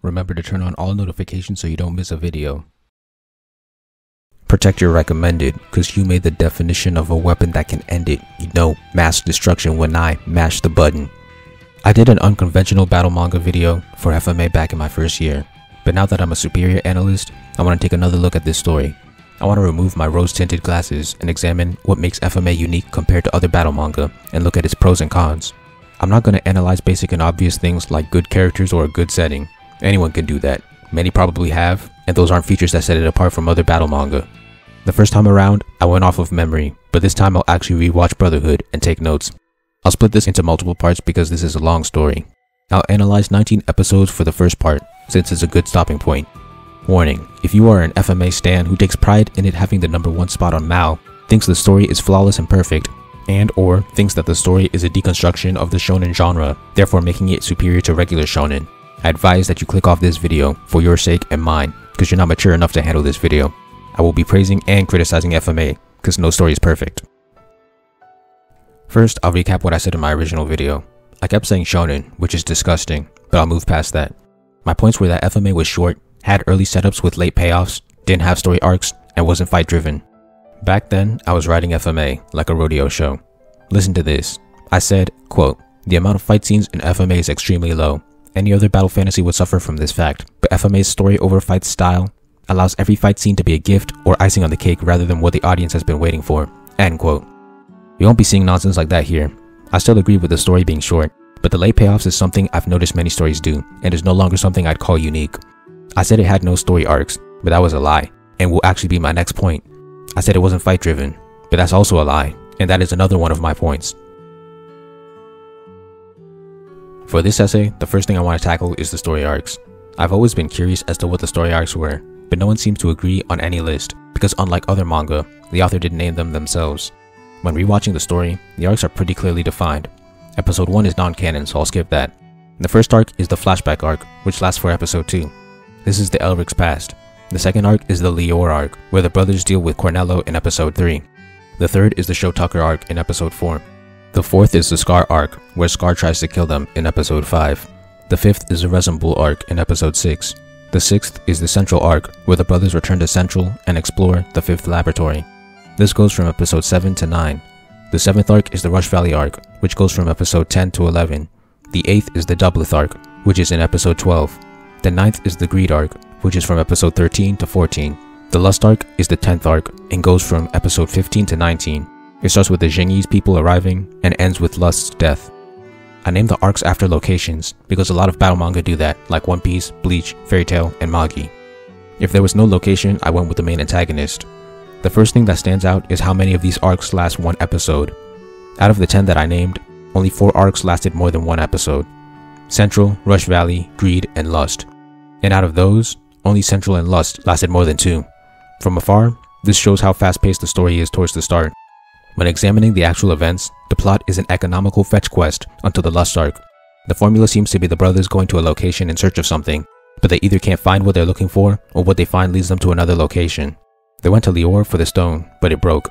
Remember to turn on all notifications so you don't miss a video. Protect your recommended, cause you made the definition of a weapon that can end it. You know, mass destruction when I mash the button. I did an unconventional battle manga video for FMA back in my first year, but now that I'm a superior analyst, I want to take another look at this story. I want to remove my rose-tinted glasses and examine what makes FMA unique compared to other battle manga and look at its pros and cons. I'm not going to analyze basic and obvious things like good characters or a good setting. Anyone can do that. Many probably have, and those aren't features that set it apart from other battle manga. The first time around, I went off of memory, but this time I'll actually rewatch Brotherhood and take notes. I'll split this into multiple parts because this is a long story. I'll analyze 19 episodes for the first part, since it's a good stopping point. Warning, if you are an FMA stan who takes pride in it having the #1 spot on Mao, thinks the story is flawless and perfect, and or thinks that the story is a deconstruction of the shonen genre, therefore making it superior to regular shonen, I advise that you click off this video for your sake and mine, because you're not mature enough to handle this video. I will be praising and criticizing FMA, because no story is perfect. First, I'll recap what I said in my original video. I kept saying shonen, which is disgusting, but I'll move past that. My points were that FMA was short, had early setups with late payoffs, didn't have story arcs, and wasn't fight driven. Back then, I was writing FMA like a rodeo show. Listen to this. I said, quote, "The amount of fight scenes in FMA is extremely low. Any other battle fantasy would suffer from this fact, but FMA's story over fight style allows every fight scene to be a gift or icing on the cake rather than what the audience has been waiting for." End quote. You won't be seeing nonsense like that here. I still agree with the story being short, but the late payoffs is something I've noticed many stories do, and is no longer something I'd call unique. I said it had no story arcs, but that was a lie, and will actually be my next point. I said it wasn't fight driven, but that's also a lie, and that is another one of my points. For this essay, the first thing I want to tackle is the story arcs. I've always been curious as to what the story arcs were, but no one seems to agree on any list, because unlike other manga, the author didn't name them themselves. When rewatching the story, the arcs are pretty clearly defined. Episode 1 is non-canon, so I'll skip that. The first arc is the flashback arc, which lasts for episode 2. This is the Elric's past. The second arc is the Lior arc, where the brothers deal with Cornello in episode 3. The third is the Show Tucker arc in episode 4. The fourth is the Scar arc, where Scar tries to kill them in episode 5. The fifth is the Resin Bull arc in episode 6. The sixth is the Central arc, where the brothers return to Central and explore the 5th laboratory. This goes from episode 7 to 9. The 7th arc is the Rush Valley arc, which goes from episode 10 to 11. The 8th is the Doubleth arc, which is in episode 12. The 9th is the Greed arc, which is from episode 13 to 14. The Lust arc is the 10th arc and goes from episode 15 to 19. It starts with the Zhenyi's people arriving and ends with Lust's death. I named the arcs after locations because a lot of battle manga do that, like One Piece, Bleach, Fairy Tail, and Magi. If there was no location, I went with the main antagonist. The first thing that stands out is how many of these arcs last one episode. Out of the 10 that I named, only 4 arcs lasted more than one episode. Central, Rush Valley, Greed, and Lust. And out of those, only Central and Lust lasted more than 2. From afar, this shows how fast-paced the story is towards the start. When examining the actual events, the plot is an economical fetch quest until the Lust arc. The formula seems to be the brothers going to a location in search of something, but they either can't find what they're looking for, or what they find leads them to another location. They went to Lior for the stone, but it broke.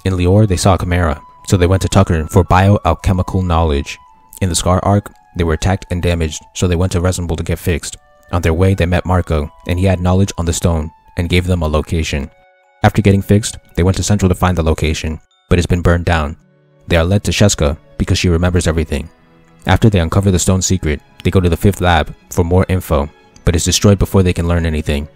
In Lior, they saw a chimera, so they went to Tucker for bio-alchemical knowledge. In the Scar arc, they were attacked and damaged, so they went to Resin Bull to get fixed. On their way, they met Marco, and he had knowledge on the stone, and gave them a location. After getting fixed, they went to Central to find the location, but it's been burned down. They are led to Sheska because she remembers everything. After they uncover the stone's secret, they go to the 5th lab for more info, but it's destroyed before they can learn anything.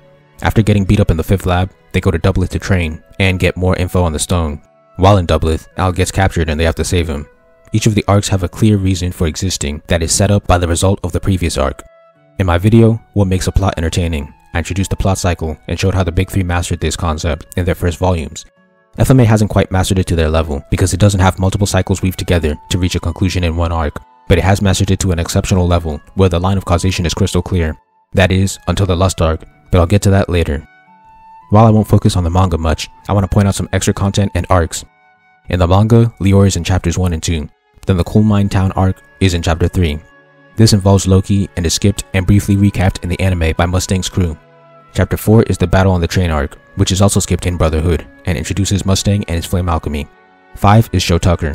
After getting beat up in the 5th lab, they go to Doubleth to train and get more info on the stone. While in Doubleth, Al gets captured and they have to save him. Each of the arcs have a clear reason for existing that is set up by the result of the previous arc. In my video, What Makes a Plot Entertaining, I introduced the plot cycle and showed how the Big Three mastered this concept in their first volumes. FMA hasn't quite mastered it to their level because it doesn't have multiple cycles weaved together to reach a conclusion in one arc, but it has mastered it to an exceptional level where the line of causation is crystal clear. That is, until the Lust arc, but I'll get to that later. While I won't focus on the manga much, I want to point out some extra content and arcs. In the manga, Lior is in chapters 1 and 2, then the Coal Mine Town arc is in chapter 3. This involves Loki and is skipped and briefly recapped in the anime by Mustang's crew. Chapter 4 is the Battle on the Train arc, which is also skipped in Brotherhood, and introduces Mustang and his flame alchemy. 5 is Show Tucker.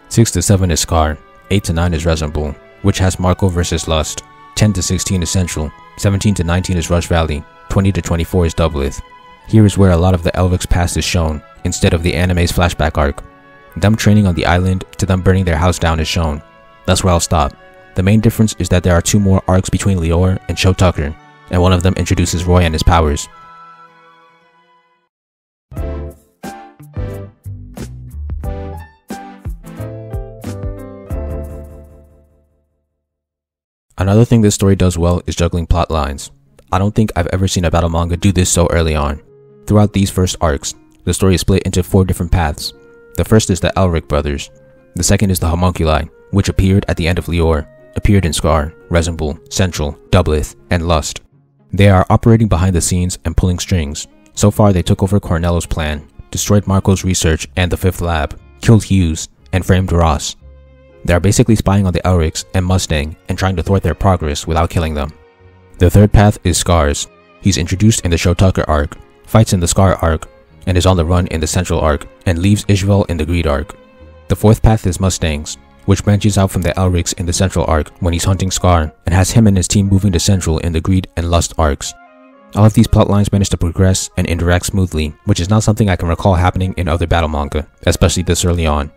6 to 7 is Scar. 8 to 9 is Resin Bull, which has Marco vs Lust. 10 to 16 is Central, 17 to 19 is Rush Valley, 20 to 24 is Doubleth. Here is where a lot of the Elric's past is shown, instead of the anime's flashback arc. Them training on the island to them burning their house down is shown. That's where I'll stop. The main difference is that there are 2 more arcs between Lior and Sho Tucker, and one of them introduces Roy and his powers. Another thing this story does well is juggling plot lines. I don't think I've ever seen a battle manga do this so early on. Throughout these first arcs, the story is split into 4 different paths. The first is the Elric brothers. The second is the homunculi, which appeared at the end of Lior, appeared in Scar, Resemble, Central, Doubleth, and Lust. They are operating behind the scenes and pulling strings. So far they took over Cornello's plan, destroyed Marco's research and the 5th lab, killed Hughes, and framed Ross. They are basically spying on the Elrics and Mustang and trying to thwart their progress without killing them. The third path is Scar's. He's introduced in the Sho Tucker arc, fights in the Scar arc, and is on the run in the Central arc, and leaves Ishval in the Greed arc. The fourth path is Mustang's, which branches out from the Elrics in the Central arc when he's hunting Scar, and has him and his team moving to Central in the Greed and Lust arcs. All of these plotlines manage to progress and interact smoothly, which is not something I can recall happening in other battle manga, especially this early on.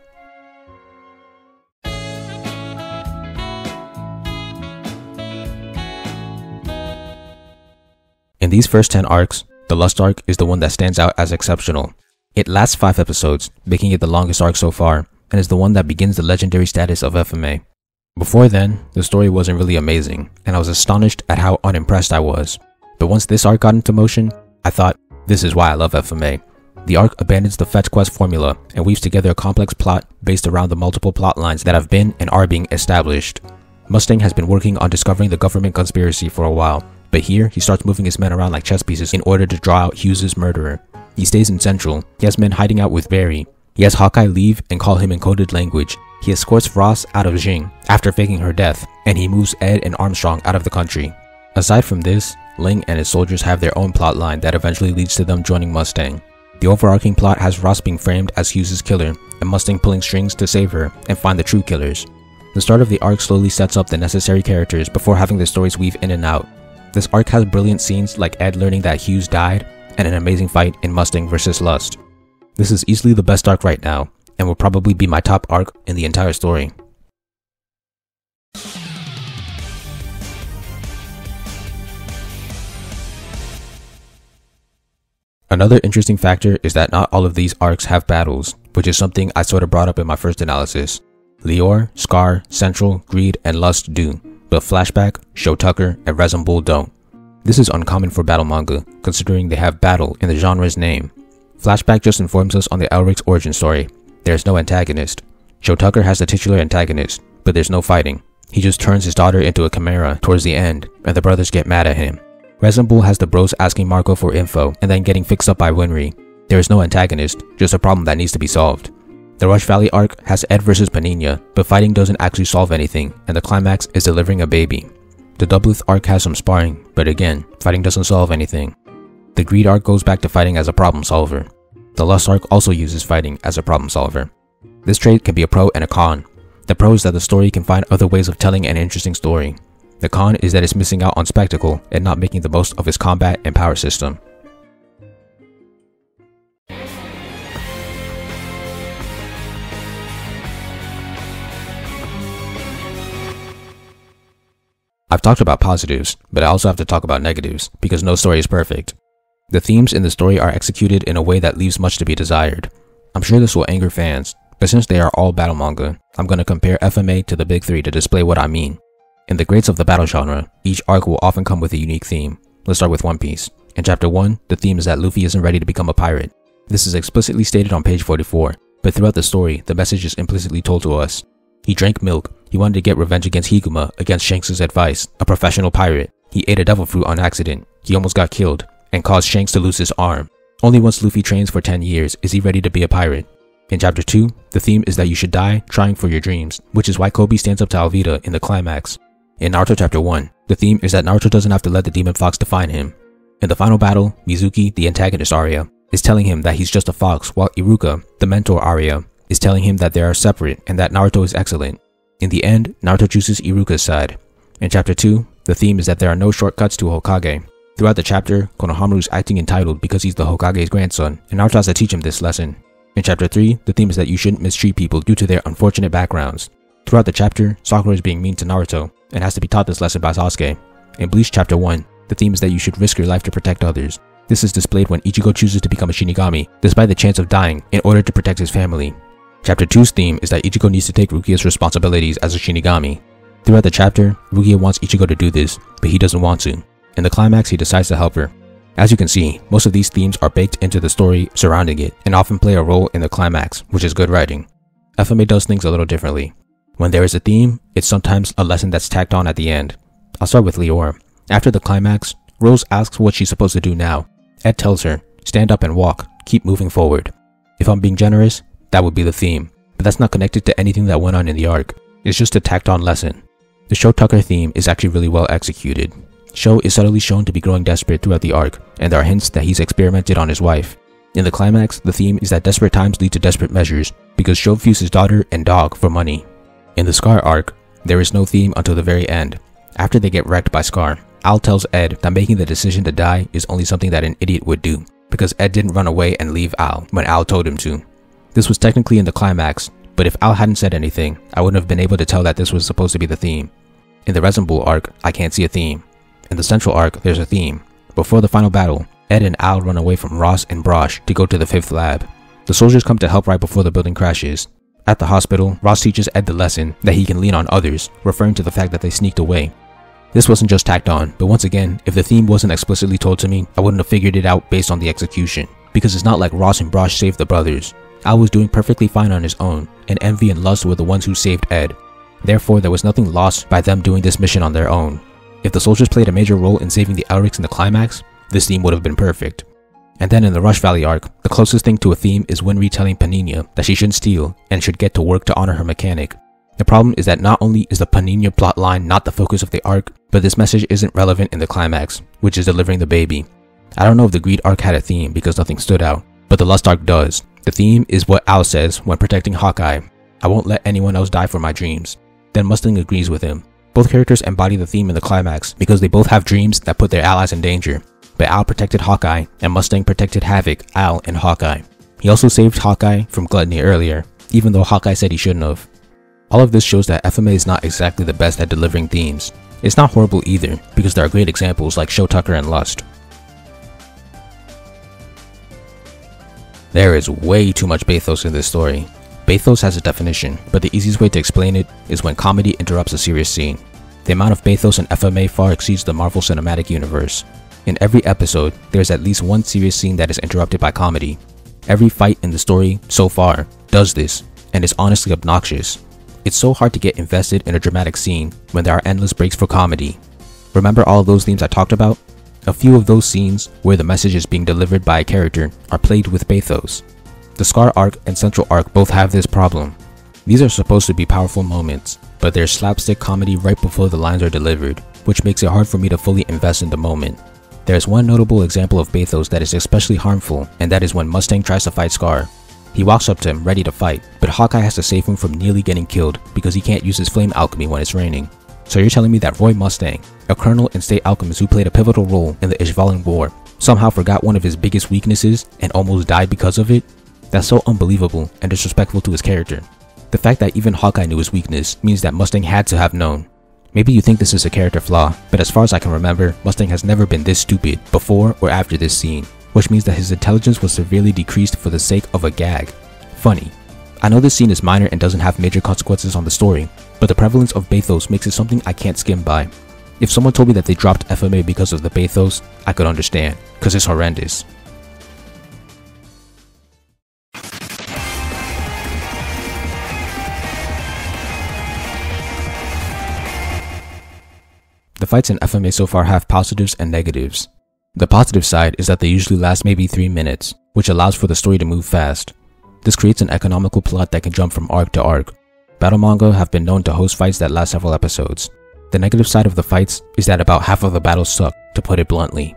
In these first 10 arcs, the Lust arc is the one that stands out as exceptional. It lasts 5 episodes, making it the longest arc so far, and is the one that begins the legendary status of FMA. Before then, the story wasn't really amazing, and I was astonished at how unimpressed I was. But once this arc got into motion, I thought, this is why I love FMA. The arc abandons the fetch quest formula and weaves together a complex plot based around the multiple plot lines that have been and are being established. Mustang has been working on discovering the government conspiracy for a while, but here he starts moving his men around like chess pieces in order to draw out Hughes' murderer. He stays in Central, he has men hiding out with Barry, he has Hawkeye leave and call him in coded language, he escorts Ross out of Jing after faking her death, and he moves Ed and Armstrong out of the country. Aside from this, Ling and his soldiers have their own plotline that eventually leads to them joining Mustang. The overarching plot has Ross being framed as Hughes' killer, and Mustang pulling strings to save her and find the true killers. The start of the arc slowly sets up the necessary characters before having the stories weave in and out. This arc has brilliant scenes like Ed learning that Hughes died, and an amazing fight in Mustang vs. Lust. This is easily the best arc right now, and will probably be my top arc in the entire story. Another interesting factor is that not all of these arcs have battles, which is something I sort of brought up in my first analysis. Lior, Scar, Central, Greed, and Lust do, but Flashback, Sho Tucker, and Resemble don't. This is uncommon for battle manga, considering they have battle in the genre's name. Flashback just informs us on the Elric's origin story. There's no antagonist. Sho Tucker has the titular antagonist, but there's no fighting. He just turns his daughter into a chimera towards the end, and the brothers get mad at him. Resemble has the bros asking Marco for info and then getting fixed up by Winry. There is no antagonist, just a problem that needs to be solved. The Rush Valley arc has Ed vs Panina, but fighting doesn't actually solve anything, and the climax is delivering a baby. The Doubleth arc has some sparring, but again, fighting doesn't solve anything. The Greed arc goes back to fighting as a problem solver. The Lust arc also uses fighting as a problem solver. This trait can be a pro and a con. The pro is that the story can find other ways of telling an interesting story. The con is that it's missing out on spectacle and not making the most of its combat and power system. I've talked about positives, but I also have to talk about negatives, because no story is perfect. The themes in the story are executed in a way that leaves much to be desired. I'm sure this will anger fans, but since they are all battle manga, I'm going to compare FMA to the big three to display what I mean. In the greats of the battle genre, each arc will often come with a unique theme. Let's start with One Piece. In chapter 1, the theme is that Luffy isn't ready to become a pirate. This is explicitly stated on page 44, but throughout the story, the message is implicitly told to us. He drank milk. He wanted to get revenge against Higuma against Shanks' advice, a professional pirate. He ate a devil fruit on accident. He almost got killed, and caused Shanks to lose his arm. Only once Luffy trains for 10 years is he ready to be a pirate. In chapter 2, the theme is that you should die trying for your dreams, which is why Kobe stands up to Alvida in the climax. In Naruto chapter 1, the theme is that Naruto doesn't have to let the demon fox define him. In the final battle, Mizuki, the antagonist Arya, is telling him that he's just a fox, while Iruka, the mentor Arya, is telling him that they are separate and that Naruto is excellent. In the end, Naruto chooses Iruka's side. In chapter 2, The theme is that there are no shortcuts to Hokage. Throughout the chapter, Konohamaru's acting entitled because he's the Hokage's grandson, and Naruto has to teach him this lesson. In chapter 3, the theme is that you shouldn't mistreat people due to their unfortunate backgrounds. Throughout the chapter, Sakura is being mean to Naruto, and has to be taught this lesson by Sasuke. In Bleach chapter 1, the theme is that you should risk your life to protect others. This is displayed when Ichigo chooses to become a Shinigami, despite the chance of dying, in order to protect his family. Chapter 2's theme is that Ichigo needs to take Rukia's responsibilities as a Shinigami. Throughout the chapter, Rukia wants Ichigo to do this, but he doesn't want to. In the climax, he decides to help her. As you can see, most of these themes are baked into the story surrounding it, and often play a role in the climax, which is good writing. FMA does things a little differently. When there is a theme, it's sometimes a lesson that's tacked on at the end. I'll start with Leora. After the climax, Rose asks what she's supposed to do now. Ed tells her, stand up and walk, keep moving forward. If I'm being generous, that would be the theme, but that's not connected to anything that went on in the arc. It's just a tacked on lesson. The Sho Tucker theme is actually really well executed. Sho is subtly shown to be growing desperate throughout the arc, and there are hints that he's experimented on his wife. In the climax, the theme is that desperate times lead to desperate measures, because Sho views his daughter and dog for money. In the Scar arc, there is no theme until the very end. After they get wrecked by Scar, Al tells Ed that making the decision to die is only something that an idiot would do, because Ed didn't run away and leave Al when Al told him to. This was technically in the climax, but if Al hadn't said anything, I wouldn't have been able to tell that this was supposed to be the theme. In the Resin Bull arc, I can't see a theme. In the Central arc, there's a theme. Before the final battle, Ed and Al run away from Ross and Brosh to go to the 5th lab. The soldiers come to help right before the building crashes. At the hospital, Ross teaches Ed the lesson that he can lean on others, referring to the fact that they sneaked away. This wasn't just tacked on, but once again, if the theme wasn't explicitly told to me, I wouldn't have figured it out based on the execution. Because it's not like Ross and Brosh saved the brothers. Al was doing perfectly fine on his own, and envy and lust were the ones who saved Ed. Therefore, there was nothing lost by them doing this mission on their own. If the soldiers played a major role in saving the Elrics in the climax, this theme would have been perfect. And then in the Rush Valley arc, the closest thing to a theme is Winry telling Panina that she shouldn't steal and should get to work to honor her mechanic. The problem is that not only is the Panina plotline not the focus of the arc, but this message isn't relevant in the climax, which is delivering the baby. I don't know if the Greed arc had a theme because nothing stood out, but the Lust arc does. The theme is what Al says when protecting Hawkeye. I won't let anyone else die for my dreams. Then Mustang agrees with him. Both characters embody the theme in the climax because they both have dreams that put their allies in danger. But Al protected Hawkeye and Mustang protected Havoc, Al, and Hawkeye. He also saved Hawkeye from gluttony earlier, even though Hawkeye said he shouldn't have. All of this shows that FMA is not exactly the best at delivering themes. It's not horrible either, because there are great examples like Sho Tucker and Lust. There is way too much Bathos in this story. Bathos has a definition, but the easiest way to explain it is when comedy interrupts a serious scene. The amount of Bathos in FMA far exceeds the Marvel Cinematic Universe. In every episode, there is at least one serious scene that is interrupted by comedy. Every fight in the story, so far, does this, and is honestly obnoxious. It's so hard to get invested in a dramatic scene when there are endless breaks for comedy. Remember all of those themes I talked about? A few of those scenes where the message is being delivered by a character are played with Bathos. The Scar arc and Central arc both have this problem. These are supposed to be powerful moments, but there's slapstick comedy right before the lines are delivered, which makes it hard for me to fully invest in the moment. There's one notable example of Bathos that is especially harmful, and that is when Mustang tries to fight Scar. He walks up to him ready to fight, but Hawkeye has to save him from nearly getting killed because he can't use his flame alchemy when it's raining. So you're telling me that Roy Mustang, a colonel and state alchemist who played a pivotal role in the Ishvalan War, somehow forgot one of his biggest weaknesses and almost died because of it? That's so unbelievable and disrespectful to his character. The fact that even Hawkeye knew his weakness means that Mustang had to have known. Maybe you think this is a character flaw, but as far as I can remember, Mustang has never been this stupid before or after this scene, which means that his intelligence was severely decreased for the sake of a gag. Funny. I know this scene is minor and doesn't have major consequences on the story, but the prevalence of Bathos makes it something I can't skim by. If someone told me that they dropped FMA because of the Bathos, I could understand, cause it's horrendous. The fights in FMA so far have positives and negatives. The positive side is that they usually last maybe 3 minutes, which allows for the story to move fast. This creates an economical plot that can jump from arc to arc. Battle manga have been known to host fights that last several episodes. The negative side of the fights is that about half of the battles suck, to put it bluntly.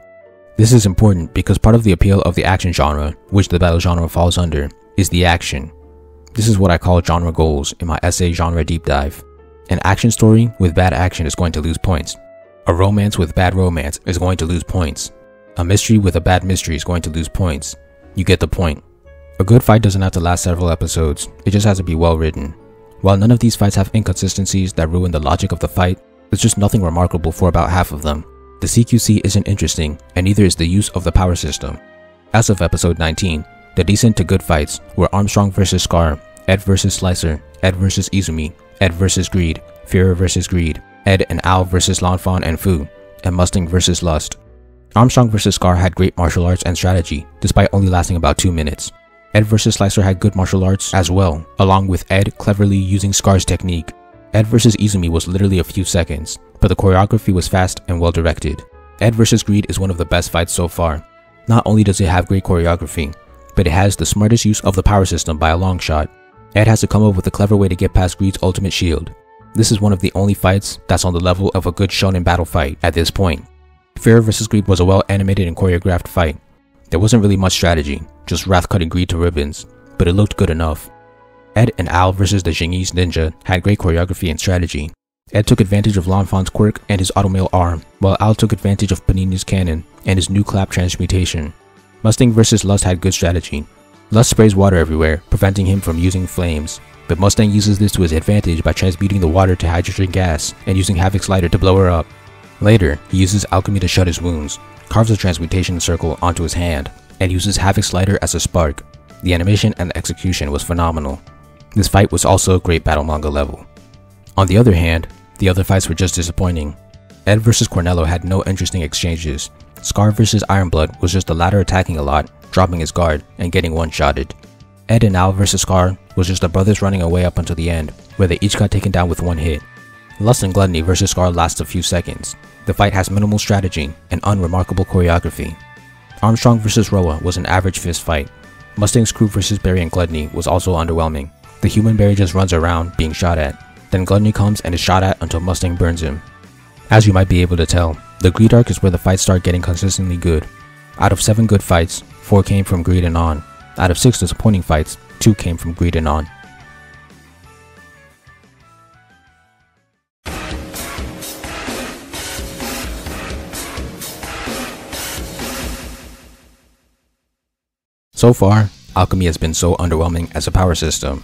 This is important because part of the appeal of the action genre, which the battle genre falls under, is the action. This is what I call genre goals in my essay genre deep dive. An action story with bad action is going to lose points. A romance with bad romance is going to lose points. A mystery with a bad mystery is going to lose points. You get the point. A good fight doesn't have to last several episodes, it just has to be well written. While none of these fights have inconsistencies that ruin the logic of the fight, there's just nothing remarkable for about half of them. The CQC isn't interesting, and neither is the use of the power system. As of episode 19, the decent to good fights were Armstrong vs Scar, Ed vs Slicer, Ed vs Izumi, Ed vs Greed, Führer vs Greed, Ed and Al vs Lanfan and Fu, and Mustang vs Lust. Armstrong vs Scar had great martial arts and strategy, despite only lasting about 2 minutes. Ed vs Slicer had good martial arts as well, along with Ed cleverly using Scar's technique. Ed vs Izumi was literally a few seconds, but the choreography was fast and well directed. Ed vs Greed is one of the best fights so far. Not only does it have great choreography, but it has the smartest use of the power system by a long shot. Ed has to come up with a clever way to get past Greed's ultimate shield. This is one of the only fights that's on the level of a good shonen battle fight at this point. Führer vs Greed was a well animated and choreographed fight. There wasn't really much strategy, just Wrath cutting Greed to ribbons, but it looked good enough. Ed and Al vs the Jingese Ninja had great choreography and strategy. Ed took advantage of Lanfan's quirk and his automail arm, while Al took advantage of Panini's cannon and his new clap transmutation. Mustang vs Lust had good strategy. Lust sprays water everywhere, preventing him from using flames, but Mustang uses this to his advantage by transmuting the water to hydrogen gas and using Havoc's lighter to blow her up. Later, he uses Alchemy to shut his wounds, carves a transmutation circle onto his hand, and uses Havoc's lighter as a spark. The animation and the execution was phenomenal. This fight was also a great battle manga level. On the other hand, the other fights were just disappointing. Ed vs Cornello had no interesting exchanges. Scar vs Ironblood was just the latter attacking a lot, dropping his guard, and getting one-shotted. Ed and Al vs Scar was just the brothers running away up until the end, where they each got taken down with one hit. Lust and Gluttony vs Scar lasts a few seconds. The fight has minimal strategy and unremarkable choreography. Armstrong vs Roa was an average fist fight. Mustang's crew vs Barry and Gluttony was also underwhelming. The human Barry just runs around being shot at. Then Gluttony comes and is shot at until Mustang burns him. As you might be able to tell, the Greed arc is where the fights start getting consistently good. Out of 7 good fights, 4 came from Greed and on. Out of 6 disappointing fights, 2 came from Greed and on. So far, Alchemy has been so underwhelming as a power system.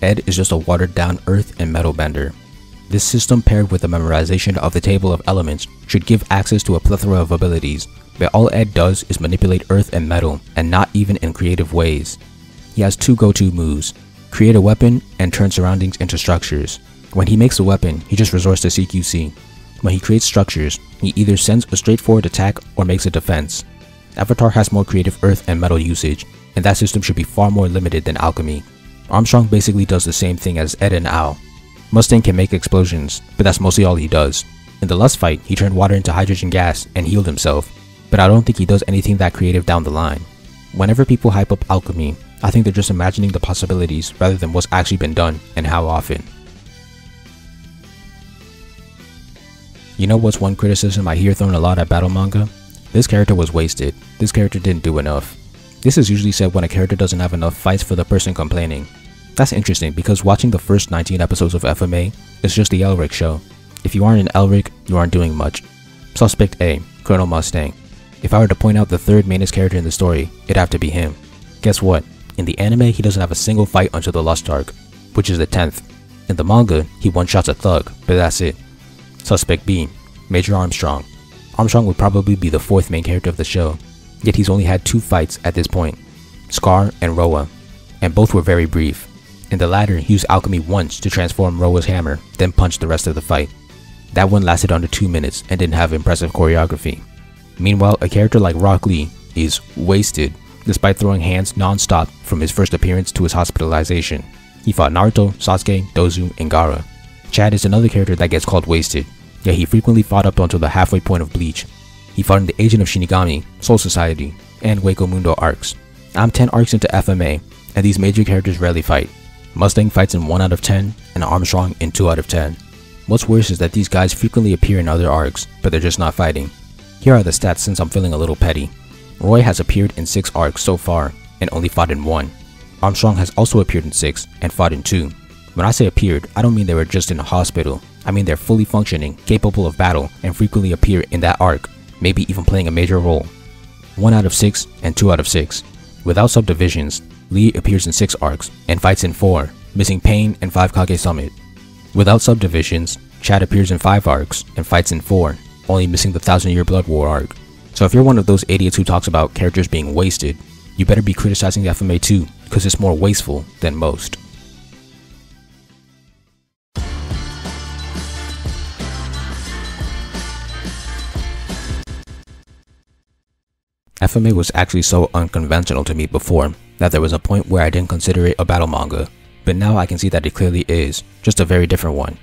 Ed is just a watered down earth and metal bender. This system paired with the memorization of the table of elements should give access to a plethora of abilities, but all Ed does is manipulate earth and metal, and not even in creative ways. He has 2 go-to moves: create a weapon and turn surroundings into structures. When he makes a weapon, he just resorts to CQC. When he creates structures, he either sends a straightforward attack or makes a defense. Avatar has more creative earth and metal usage, and that system should be far more limited than Alchemy. Armstrong basically does the same thing as Ed and Al. Mustang can make explosions, but that's mostly all he does. In the Lust fight, he turned water into hydrogen gas and healed himself, but I don't think he does anything that creative down the line. Whenever people hype up Alchemy, I think they're just imagining the possibilities rather than what's actually been done and how often. You know what's one criticism I hear thrown a lot at battle manga? This character was wasted. This character didn't do enough. This is usually said when a character doesn't have enough fights for the person complaining. That's interesting because watching the first 19 episodes of FMA is just the Elric show. If you aren't an Elric, you aren't doing much. Suspect A, Colonel Mustang. If I were to point out the third mainest character in the story, it'd have to be him. Guess what? In the anime, he doesn't have a single fight until the Lust arc, which is the 10th. In the manga, he one-shots a thug, but that's it. Suspect B, Major Armstrong. Armstrong would probably be the 4th main character of the show, yet he's only had 2 fights at this point, Scar and Roa, and both were very brief. In the latter, he used Alchemy once to transform Roa's hammer, then punched the rest of the fight. That one lasted under 2 minutes and didn't have impressive choreography. Meanwhile, a character like Rock Lee is wasted, despite throwing hands non-stop from his first appearance to his hospitalization. He fought Naruto, Sasuke, Dozu, and Gaara. Chad is another character that gets called wasted, yet he frequently fought up until the halfway point of Bleach. He fought in the Agent of Shinigami, Soul Society, and Hueco Mundo arcs. I'm 10 arcs into FMA, and these major characters rarely fight. Mustang fights in 1 out of 10, and Armstrong in 2 out of 10. What's worse is that these guys frequently appear in other arcs, but they're just not fighting. Here are the stats since I'm feeling a little petty. Roy has appeared in 6 arcs so far, and only fought in 1. Armstrong has also appeared in 6, and fought in 2. When I say appeared, I don't mean they were just in a hospital. I mean they're fully functioning, capable of battle, and frequently appear in that arc, maybe even playing a major role. 1 out of 6 and 2 out of 6. Without subdivisions, Lee appears in 6 arcs and fights in 4, missing Pain and 5 Kage Summit. Without subdivisions, Chad appears in 5 arcs and fights in 4, only missing the 1000-Year Blood War arc. So if you're one of those idiots who talks about characters being wasted, you better be criticizing the FMA too, because it's more wasteful than most. FMA was actually so unconventional to me before that there was a point where I didn't consider it a battle manga, but now I can see that it clearly is, just a very different one.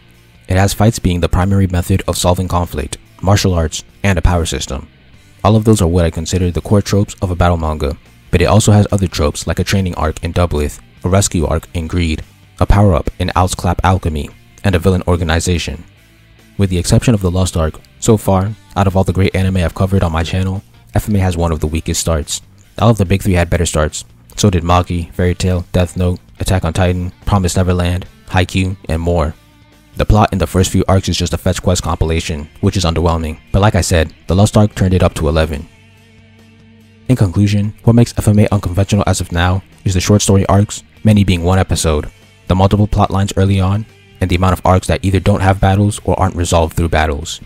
It has fights being the primary method of solving conflict, martial arts, and a power system. All of those are what I consider the core tropes of a battle manga, but it also has other tropes like a training arc in Doubleth, a rescue arc in Greed, a power-up in Owl's Clap Alchemy, and a villain organization. With the exception of the Lost arc, so far, out of all the great anime I've covered on my channel, FMA has one of the weakest starts. All of the big 3 had better starts. So did Magi, Fairy Tail, Death Note, Attack on Titan, Promised Neverland, Haikyuu, and more. The plot in the first few arcs is just a fetch quest compilation, which is underwhelming, but like I said, the Lost arc turned it up to 11. In conclusion, what makes FMA unconventional as of now is the short story arcs, many being 1 episode, the multiple plot lines early on, and the amount of arcs that either don't have battles or aren't resolved through battles.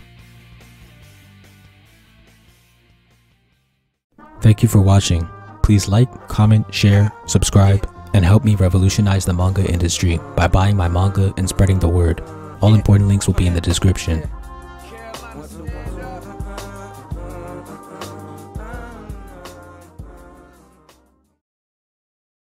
Thank you for watching. Please like, comment, share, subscribe, and help me revolutionize the manga industry by buying my manga and spreading the word. All important links will be in the description.